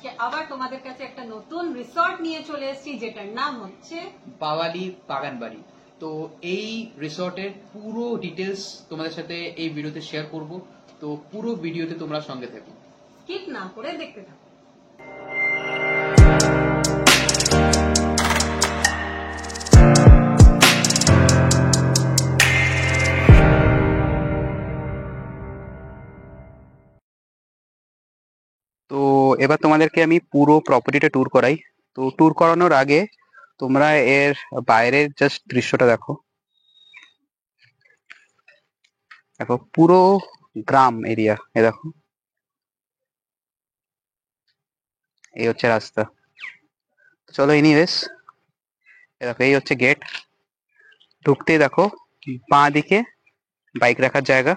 আজকে আবার তোমাদের কাছে একটা নতুন রিসর্ট নিয়ে চলে এসেছি, যেটার নাম হচ্ছে পাওয়ালি বাগান বাড়ি। তো এই রিসর্টের পুরো ডিটেলস তোমাদের সাথে এই ভিডিওতে শেয়ার করব। তো পুরো ভিডিওতে তোমরা সঙ্গে থেকো, স্কিপ না করে দেখতে থাকো। তো এবার তোমাদেরকে আমি পুরো প্রপার্টিটা ট্যুর করাই। তো ট্যুর করানোর আগে তোমরা এর বাইরের জাস্ট দৃশ্যটা দেখো। দেখো পুরো গ্রাম এরিয়া, এ দেখো এই হচ্ছে রাস্তা। চলো এনিওয়েজ, এ দেখো এই হচ্ছে গেট। ঢুকতেই দেখো বাঁ দিকে বাইক রাখার জায়গা,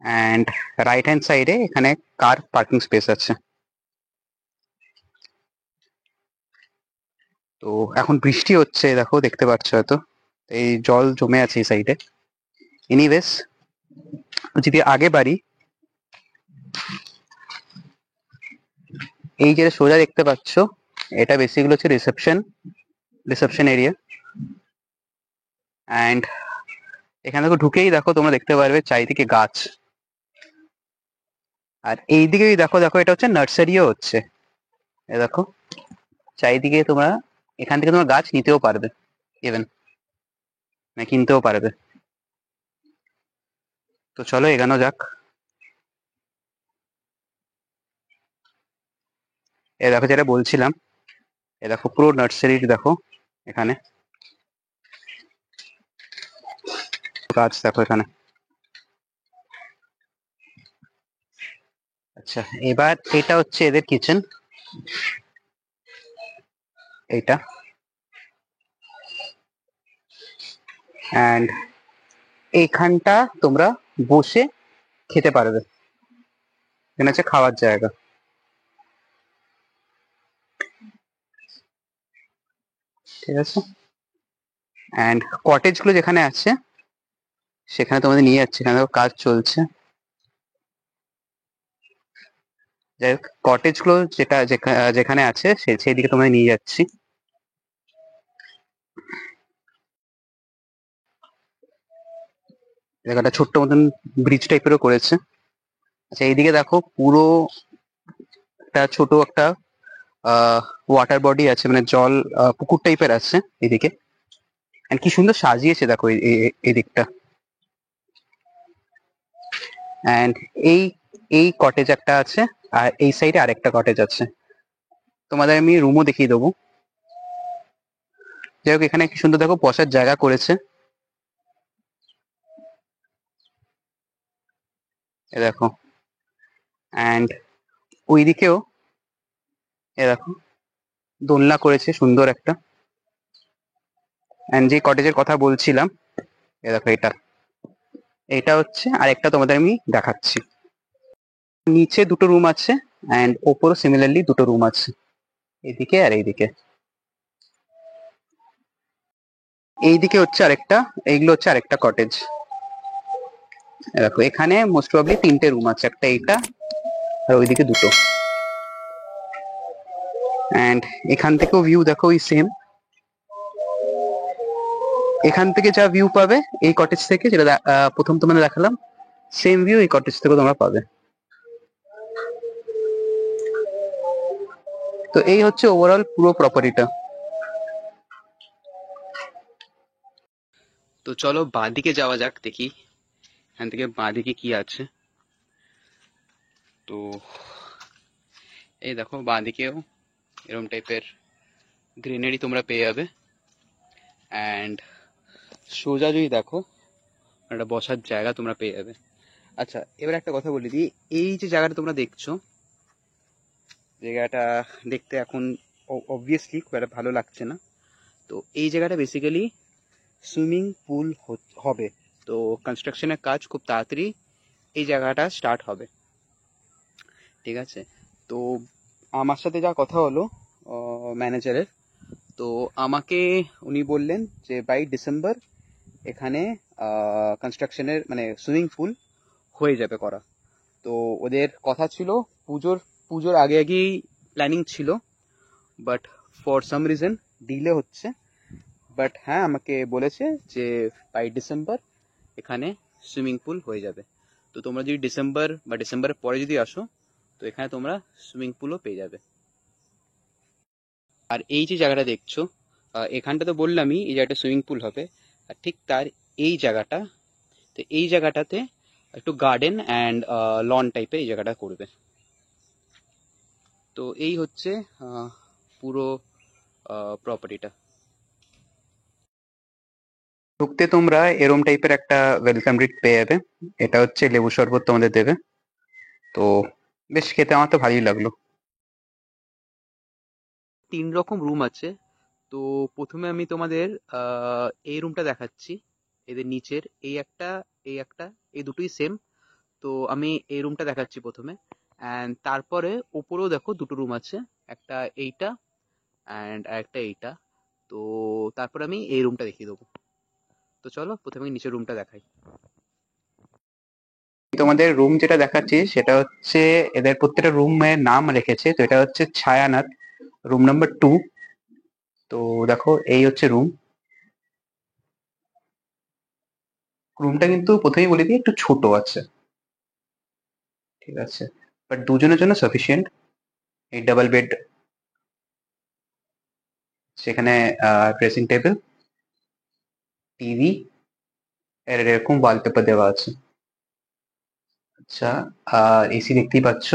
অ্যান্ড রাইট হ্যান্ড সাইডে এখানে কার পার্কিং স্পেস আছে। তো এখন বৃষ্টি হচ্ছে, দেখো দেখতে পাচ্ছ হয়তো, এই জল জমে আছে এই সাইডে। এনিওয়েজ, যদি আগে বাড়ি, এই যে সোজা দেখতে পাচ্ছ, এটা বেসিক্যালি হচ্ছে রিসেপশন এরিয়া। অ্যান্ড এখানে দেখো ঢুকেই দেখো তোমরা দেখতে পারবে চারিদিকে গাছ। আর এইদিকেই দেখো দেখো এটা হচ্ছে নার্সারিও হচ্ছে। এ দেখো চারিদিকে তোমরা এখান থেকে তোমরা গাছ নিতেও পারবে, ইভেন না কিনতেও পারবে। তো চলো এগানো যাক। এ দেখো যেটা বলছিলাম, এ দেখো পুরো নার্সারি দেখো, এখানে গাছ দেখো এখানে। আচ্ছা, এবার এটা হচ্ছে এদের কিচেন, এইটা। অ্যান্ড এইখানটা তোমরা বসে খেতে পারবে, এখানে হচ্ছে খাওয়ার জায়গা। ঠিক আছে, অ্যান্ড কটেজ গুলো যেখানে আছে সেখানে তোমাদের নিয়ে যাচ্ছে, এখানে দেখো কাজ চলছে। যাই হোক, কটেজ গুলো যেটা যেখানে আছে সেই দিকে তোমাদের নিয়ে যাচ্ছি। জায়গাটা ছোট্ট মতন ব্রিজ টাইপেরও করেছে। আচ্ছা, এইদিকে দেখো পুরো একটা ছোট একটা ওয়াটার বডি আছে, মানে জল পুকুর টাইপের আছে এদিকে। And কি সুন্দর সাজিয়েছে দেখো এই দিকটা। অ্যান্ড এই এই কটেজ একটা আছে, আর এই সাইডে আরেকটা কটেজ আছে। তোমাদের আমি রুমও দেখিয়ে দেবো। যাই হোক, এখানে কি সুন্দর দেখো বসার জায়গা করেছে। এ দেখো, অ্যান্ড ওইদিকেও এ দেখো দোলনা করেছে সুন্দর একটা। অ্যান্ড যে কটেজের কথা বলছিলাম, এ দেখো এটা এটা হচ্ছে আরেকটা, তোমাদের আমি দেখাচ্ছি। নিচে দুটো রুম আছে, অ্যান্ড ওপরও সিমিলারলি দুটো রুম আছে, এইদিকে আর এইদিকে। এইদিকে হচ্ছে আরেকটা, এইগুলো হচ্ছে আরেকটা কটেজ। দেখো এখানে মোস্ট প্রবাবলি তিনটে রুম আছে, একটা এইটা আর ওইদিকে দুটো। অ্যান্ড এখান থেকেও ভিউ দেখো ওই সেম। এখান থেকে যা ভিউ পাবে এই কটেজ থেকে, যেটা প্রথম তোমাদের দেখালাম, সেম ভিউ এই কটেজ থেকে তোমরা পাবে। তো এই হচ্ছে ওভারঅল পুরো প্রপার্টিটা। তো চলো বাঁদিকে যাওয়া যাক, দেখি এখান থেকে বাঁদিকে কি আছে। তো এই দেখো বাঁদিকেও এরকম টাইপের গ্রিনারি তোমরা পেয়ে যাবে। অ্যান্ড সোজা যদি দেখো, একটা বসার জায়গা তোমরা পেয়ে যাবে। আচ্ছা, এবার একটা কথা বলে দিই, এই যে জায়গাটা তোমরা দেখছো, জায়গাটা দেখতে এখন অবভিয়াসলি খুব একটা ভালো লাগছে না। তো এই জায়গাটা বেসিক্যালি সুইমিং পুল হবে। তো কনস্ট্রাকশনের কাজ খুব তাড়াতাড়ি এই জায়গাটা স্টার্ট হবে। ঠিক আছে, তো আমার সাথে যা কথা হলো ম্যানেজারের, তো আমাকে উনি বললেন যে বাই ডিসেম্বর এখানে কনস্ট্রাকশনের মানে সুইমিং পুল হয়ে যাবে করা। তো ওদের কথা ছিল পুজোর পুজোর আগে আগেই প্ল্যানিং ছিল, but for some reason delay হচ্ছে। বাট হ্যাঁ, আমাকে বলেছে যে বাই ডিসেম্বর এখানে সুইমিং পুল হয়ে যাবে। তো তোমরা যদি ডিসেম্বর বা ডিসেম্বরের পরে যদি আসো, তো এখানে তোমরা সুইমিং পুলও পেয়ে যাবে। আর এই যে জায়গাটা দেখছো, এখানটা তো বললামই এই জায়গাটা সুইমিং পুল হবে। আর ঠিক তার এই জায়গাটা, তো এই জায়গাটাতে একটু গার্ডেন অ্যান্ড লন টাইপের এই জায়গাটা করবে। তো এই হচ্ছে পুরো প্রপার্টিটা। ঢুকতে তোমরা এরম টাইপের একটা ওয়েলকাম ড্রিঙ্ক পেয়ে যাবে। এটা হচ্ছে লেবু শরবত তোমাদের দেবে। তো বেশ খেতে আমার তো ভালোই লাগলো। 3 রকম রুম আছে। তো প্রথমে আমি তোমাদের এই রুমটা দেখাচ্ছি। এদের নিচের এই একটা এই দুটোই সেম। তো আমি এই রুমটা দেখাচ্ছি প্রথমে, অ্যান্ড তারপরে ওপরেও দেখো দুটো রুম আছে, একটা এইটা অ্যান্ড একটা এইটা। তো তারপর আমি এই রুমটা দেখিয়ে দেবো। তো চলো প্রথমে নিচের রুমটা দেখাই। তোমাদের রুম যেটা দেখাচ্ছি সেটা হচ্ছে, এদের প্রত্যেকটা রুমের নাম রেখেছে। তো এটা হচ্ছে ছায়ানাথ, রুম নাম্বার 2। তো দেখো এই হচ্ছে রুম। রুমটা কিন্তু প্রথমেই বলে দিই একটু ছোট আছে, ঠিক আছে, বাট দুজনের জন্য সাফিসিয়েন্ট। এই ডাবল বেড, সেখানে ড্রেসিং টেবিল, টিভি, এর এরকম ওয়ালপেপার দেওয়া আছে। আচ্ছা, আর এসি দেখতেই পাচ্ছ।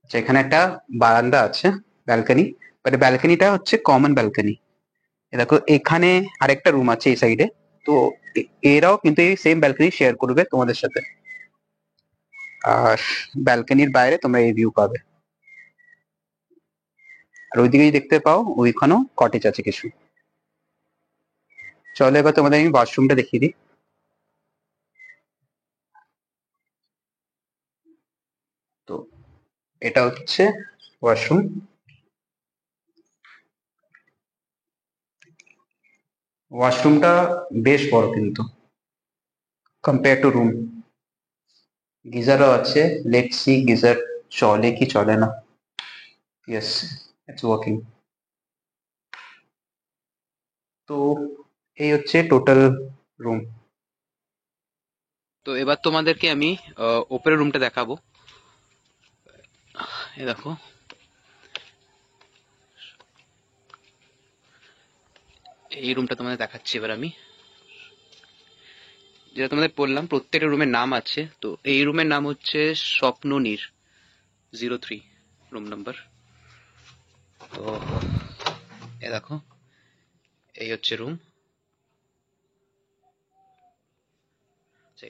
আচ্ছা, এখানে একটা বারান্দা আছে, ব্যালকনি। বাট ব্যালকনিটা হচ্ছে কমন ব্যালকনি। দেখো এখানে আরেকটা রুম আছে এই সাইডে। তো এরাও কিন্তু এই সেম ব্যালকনি শেয়ার করবে তোমাদের সাথে। আর ব্যালকনির বাইরে তোমরা এই ভিউ পাবে। আর ওইদিকে যদি দেখতে পাও, ওইখানেও কটেজ আছে কিছু। চলো এবার তোমাদের আমি ওয়াশরুমটা দেখিয়ে দিই। তো এটা হচ্ছে ওয়াশরুম। ওয়াশরুমটা বেশ বড় কিন্তু, কম্পেয়ার টু রুম। গিজারও আছে। লেটস সি গিজার চলে কি চলে না। Yes, it's working. তো এই হচ্ছে টোটাল রুম। তো এবার তোমাদেরকে আমি ওপরের রুমটা দেখাবো। এ দেখো, এই রুমটা তোমাদের দেখাচ্ছি এবার আমি। যেটা তোমাদের বললাম প্রত্যেকটা রুমের নাম আছে। তো এই রুমের নাম হচ্ছে স্বপ্ননীর 03 রুম নাম্বার। তো এ দেখো, এই হচ্ছে রুম।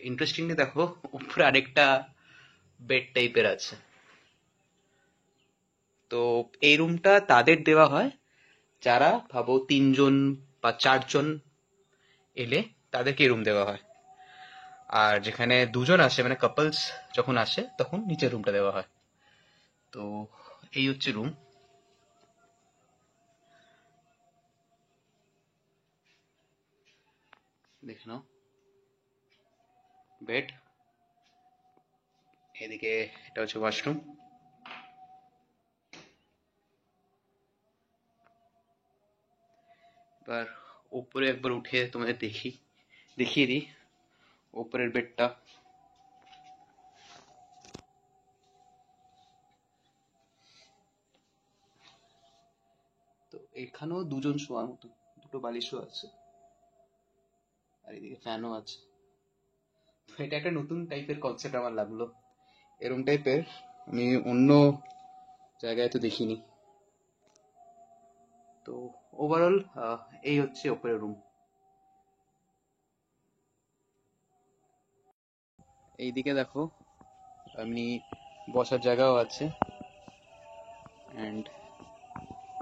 ইন্টারেস্টিংলি দেখো, উপরে আরেকটা বেড টাইপের আছে। তো এই রুমটা তাদের দেওয়া হয় যারা ভাবো 3 জন বা 4 জন এলে তাদেরকে এই রুম দেওয়া হয়। আর যেখানে 2 জন আসে মানে কাপলস যখন আসে তখন নিচের রুমটা দেওয়া হয়। তো এই হচ্ছে রুম। দেখে নাও, বেড, এদিকে এটা হচ্ছে ওয়াশরুম। এবার উপরে একবার উঠে তোমাদের দেখিয়ে দিই উপরের বেডটা। তো এখানেও 2 জন শোয়ার মতো, দুটো বালিশও আছে, আর এদিকে ফ্যানও আছে। তো এটা একটা নতুন টাইপের কনসেপ্ট আমার লাগলো। এরম টাইপের আমি অন্য জায়গায় তো দেখিনি। তো ওভারঅল এই হচ্ছে ওপরের রুম। এইদিকে দেখো, এমনি বসার জায়গাও আছে, অ্যান্ড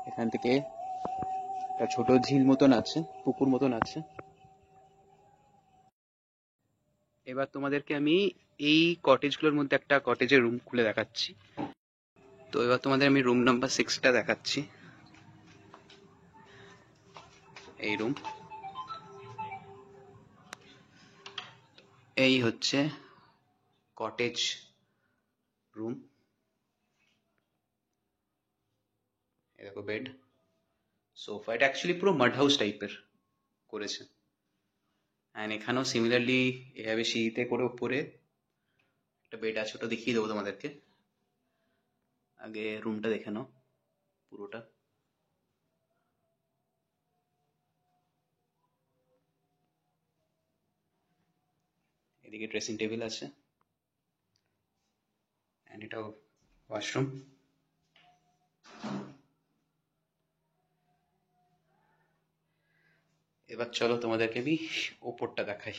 এখান থেকে একটা ছোট ঝিল মতন আছে, পুকুর মতন আছে। এবার তোমাদেরকে আমি এই কটেজগুলোর মধ্যে একটা কটেজের রুম খুলে দেখাচ্ছি। তো এবার তোমাদের আমি রুম নাম্বার 6টা দেখাচ্ছি। এই রুম, এই হচ্ছে কটেজ রুম। দেখো বেড, সোফা, এটা অ্যাকচুয়ালি পুরো মাড হাউস টাইপের করেছে। অ্যান্ড এখানেও সিমিলারলি এভাবে সিঁড়িতে করে উপরে একটা বেড আছে, ওটা দেখিয়ে দেবো তোমাদেরকে। আগে রুমটা দেখে নাও পুরোটা। এদিকে ড্রেসিং টেবিল আছে, অ্যান্ড এটাও ওয়াশরুম। এবার চলো তোমাদেরকে আমি ওপরটা দেখাই।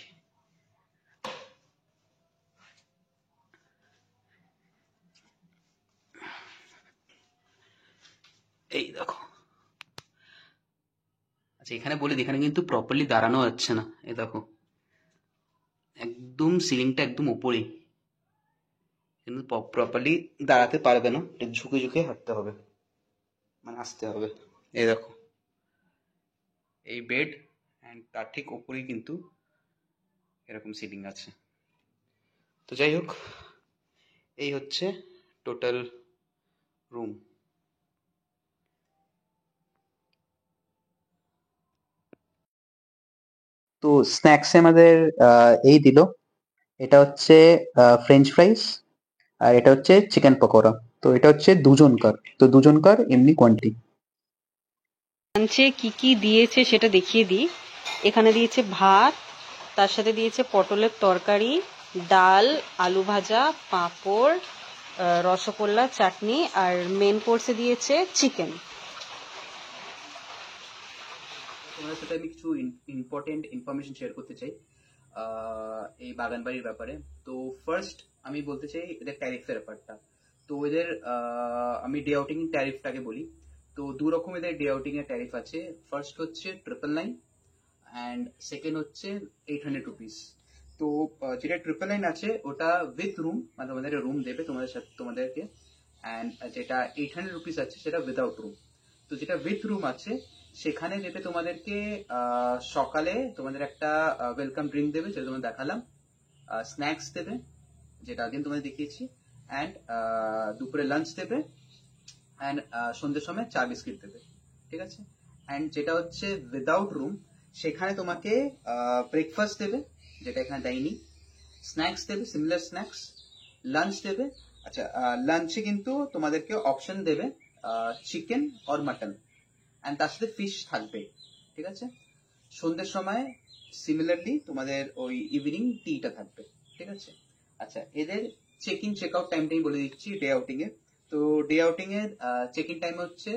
এই দেখো, আচ্ছা এখানে বলে দিই, এখানে কিন্তু প্রপারলি দাঁড়ানো যাচ্ছে না। এই দেখো একদম সিলিংটা একদম উপরেই, কিন্তু প্রপারলি দাঁড়াতে পারবে না, একটু ঝুঁকে ঝুঁকে হাঁটতে হবে, মানে আসতে হবে। এই দেখো এই বেড, অ্যান্ড তার ঠিক উপরেই কিন্তু এরকম সিলিং আছে। তো যাই হোক, এই হচ্ছে টোটাল রুম। তো স্ন্যাক্সে আমাদের এই দিল, এটা হচ্ছে ফ্রেঞ্চ ফ্রাইস, আর এটা হচ্ছে চিকেন পকোড়া। তো এটা হচ্ছে দুজনকার, তো দুজনকার এমনি কোয়ান্টিটি। লাঞ্চে কি কি দিয়েছে সেটা দেখিয়ে দিই। এখানে দিয়েছে ভাত, তার সাথে দিয়েছে পটলের তরকারি, ডাল, আলু ভাজা, পাঁপড়, রসগোল্লা, চাটনি, আর মেন কোর্সে দিয়েছে চিকেন। তোমাদের সাথে আমি কিছু ইম্পর্টেন্ট ইনফরমেশন শেয়ার করতে চাই এই বাগানবাড়ির ব্যাপারে। তো ফার্স্ট আমি বলতে চাই এদের ট্যারিফের ব্যাপারটা। তো এদের আমি ডে আউটিং ট্যারিফটাকে বলি। তো দু রকম এদের ডে আউটিং এর ট্যারিফ আছে। ফার্স্ট হচ্ছে 999 অ্যান্ড সেকেন্ড হচ্ছে 800 রুপিস। তো যেটা 999 আছে ওটা উইথ রুম, মানে তোমাদের রুম দেবে তোমাদের সাথে তোমাদেরকে, অ্যান্ড যেটা 800 রুপিস আছে সেটা উইদাউট রুম। তো যেটা উইথ রুম আছে সেখানে দেবে তোমাদেরকে সকালে তোমাদের একটা ওয়েলকাম ড্রিঙ্ক দেবে, যেটা তোমাদের দেখালাম, স্ন্যাক্স দেবে যেটা আগের তোমাদের দেখিয়েছি, অ্যান্ড দুপুরে লাঞ্চ দেবে, অ্যান্ড সন্ধ্যের সময় চা বিস্কিট দেবে, ঠিক আছে। অ্যান্ড যেটা হচ্ছে উইদাউট রুম, সেখানে তোমাকে ব্রেকফাস্ট দেবে, যেটা এখানে দেয়নি, স্ন্যাক্স দেবে, সিমিলার স্ন্যাক্স, লাঞ্চ দেবে। আচ্ছা লাঞ্চে কিন্তু তোমাদেরকে অপশন দেবে চিকেন অর মাটন, অ্যান্ড তার সাথে ফিশ থাকবে, ঠিক আছে। সন্ধ্যের সময় সিমিলারলি তোমাদের ওই ইভিনিং টিটা থাকবে, ঠিক আছে। আচ্ছা এদের চেক ইন চেক আউট টাইমটাই বলে দিচ্ছি ডে আউটিং এর। তো ডে আউটিং এর চেক ইন টাইম হচ্ছে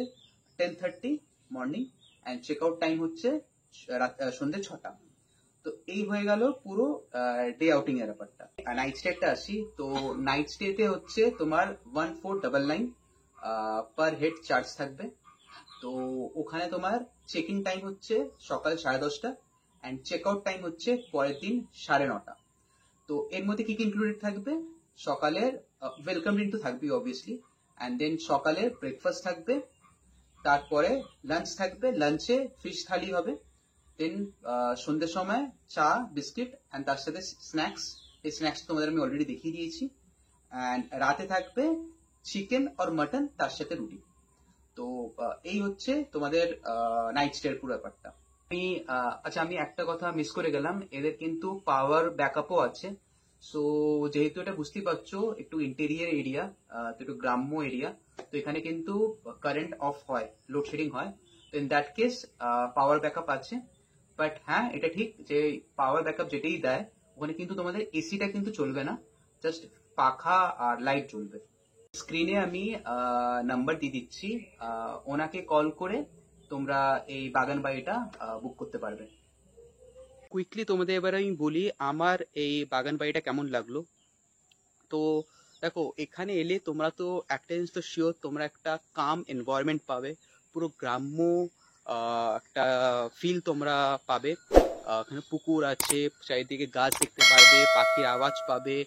10:30 morning, and check out time হচ্ছে সন্ধ্যে 6টা। তো এই হয়ে গেল পুরো ডে আউটিং এর ব্যাপারটা। নাইট স্টেটা আসি, তো নাইট স্টেতে হচ্ছে তোমার 1499 পার হেড চার্জ থাকবে। তো ওখানে তোমার চেক ইন টাইম হচ্ছে সকাল 10:30, অ্যান্ড চেক আউট টাইম হচ্ছে পরের দিন 9:30। তো এর মধ্যে কি কি ইনক্লুডেড থাকবে? সকালের ওয়েলকাম ড্রিঙ্ক তো থাকবেই অবভিয়াসলি, অ্যান্ড দেন সকালে ব্রেকফাস্ট থাকবে, তারপরে লাঞ্চ থাকবে, লাঞ্চে ফিশ থালি হবে, দেন সন্ধ্যের সময় চা বিস্কিট অ্যান্ড তার সাথে স্ন্যাক্স। এই স্ন্যাক্স তোমাদের আমি অলরেডি দেখিয়ে দিয়েছি। অ্যান্ড রাতে থাকবে চিকেন আর মাটন, তার সাথে রুটি। তো এই হচ্ছে তোমাদের নাইট স্টের পুরো ব্যাপারটা। আমি আচ্ছা আমি একটা কথা মিস করে গেলাম, এদের কিন্তু পাওয়ার ব্যাকআপও আছে। সো যেহেতু এটা বুঝতেই পারছো একটু ইন্টেরিয়ার এরিয়া, তো একটু গ্রাম্য এরিয়া, তো এখানে কিন্তু কারেন্ট অফ হয়, লোডশেডিং হয়। তো in that case power backup আছে। বাট হ্যাঁ এটা ঠিক যে পাওয়ার ব্যাকআপ যেটাই দেয় ওখানে কিন্তু তোমাদের এসিটা কিন্তু চলবে না, জাস্ট পাখা আর লাইট জ্বলবে। স্ক্রিনে আমি নাম্বার দিয়ে দিচ্ছি, ওনাকে কল করে তোমরা এই বাগান বাড়িটা বুক করতে পারবে। কুইকলি তোমাদের এবার আমি বলি আমার এই বাগান বাড়িটা কেমন লাগলো। তো দেখো এখানে এলে তোমরা তো একটা জিনিস তো শিওর, তোমরা একটা কাম এনভায়রনমেন্ট পাবে, পুরো গ্রাম্য একটা ফিল তোমরা পাবে। এখানে পুকুর আছে, চারিদিকে গাছ দেখতে পারবে, পাখির আওয়াজ পাবে,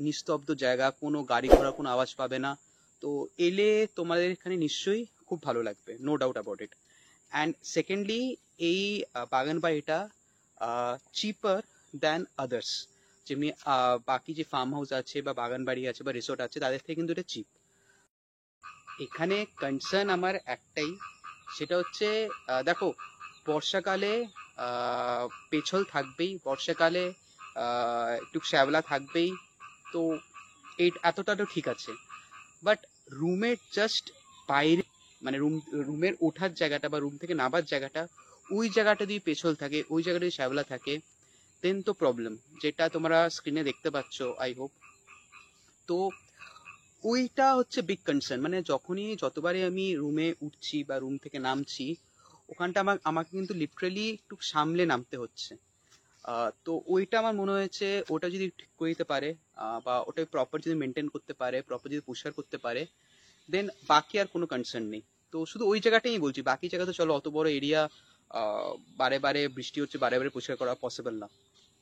নিস্তব্ধ জায়গা, কোনো গাড়ি ঘোড়ার কোনো আওয়াজ পাবে না। তো এলে তোমাদের এখানে নিশ্চয়ই খুব ভালো লাগবে, no doubt about it. And secondly এই বাগান বাড়িটা চিপার দ্যান আদার্স, যেমনি বাকি যে ফার্ম হাউস আছে বা বাগান বাড়ি আছে বা রিসোর্ট আছে তাদের থেকে কিন্তু এটা চিপ। এখানে কনসার্ন আমার একটাই, সেটা হচ্ছে দেখো বর্ষাকালে পেছল থাকবেই, বর্ষাকালে একটু শ্যাওলা থাকবেই, তো এই এতটা তো ঠিক আছে। বাট রুমের জাস্ট বাইরে মানে রুমের ওঠার জায়গাটা বা রুম থেকে নামার জায়গাটা, ওই জায়গাটা যদি পেছল থাকে, ওই জায়গাটা যদি শ্যাওলা থাকে, দেন তো প্রবলেম, যেটা তোমরা স্ক্রিনে দেখতে পাচ্ছ আই হোপ। তো ওইটা হচ্ছে বিগ কনসার্ন, মানে যতবারই আমি রুমে উঠছি বা রুম থেকে নামছি, ওখানটা আমাকে কিন্তু লিটারেলি একটু সামলে নামতে হচ্ছে। তো ওইটা আমার মনে হয়েছে ওটা যদি ঠিক করে দিতে পারে, বা ওটা প্রপার যদি মেনটেন করতে পারে, প্রপার যদি পরিষ্কার করতে পারে, দেন বাকি আর কোনো কনসার্ন নেই। তো শুধু ওই জায়গাটাই বলছি, বাকি জায়গা তো চলো অত বড় এরিয়া, বারে বারে বৃষ্টি হচ্ছে, বারে বারে পরিষ্কার করা পসিবল না,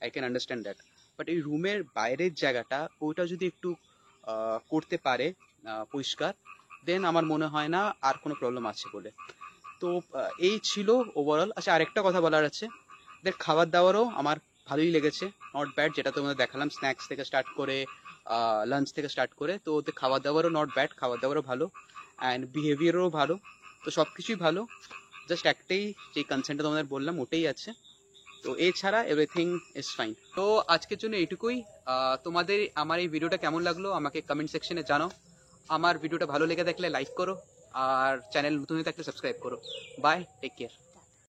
I can understand that. But এই রুমের বাইরের জায়গাটা ওইটা যদি একটু করতে পারে পরিষ্কার, দেন আমার মনে হয় না আর কোনো প্রবলেম আছে বলে। তো এই ছিল ওভারঅল। আচ্ছা, আরেকটা কথা বলার আছে, ওদের খাবার দাবারও আমার ভালোই লেগেছে, নট ব্যাড। যেটা তোমাদের দেখালাম স্ন্যাক্স থেকে স্টার্ট করে লাঞ্চ থেকে স্টার্ট করে, তো ওদের খাবার দাবারও নট ব্যাড, খাবার দাবারও ভালো, অ্যান্ড বিহেভিয়ারও ভালো। তো সব কিছুই ভালো, জাস্ট একটাই যে কনসার্নটা তোমাদের বললাম ওটাই আছে। তো এছাড়া এভরিথিং ইজ ফাইন। তো আজকের জন্য এইটুকুই। তোমাদের আমার এই ভিডিওটা কেমন লাগলো আমাকে কমেন্ট সেকশনে জানাও। আমার ভিডিওটা ভালো লেগে থাকলে লাইক করো, আর চ্যানেল নতুন হয়ে থাকলে সাবস্ক্রাইব করো। Bye, take care.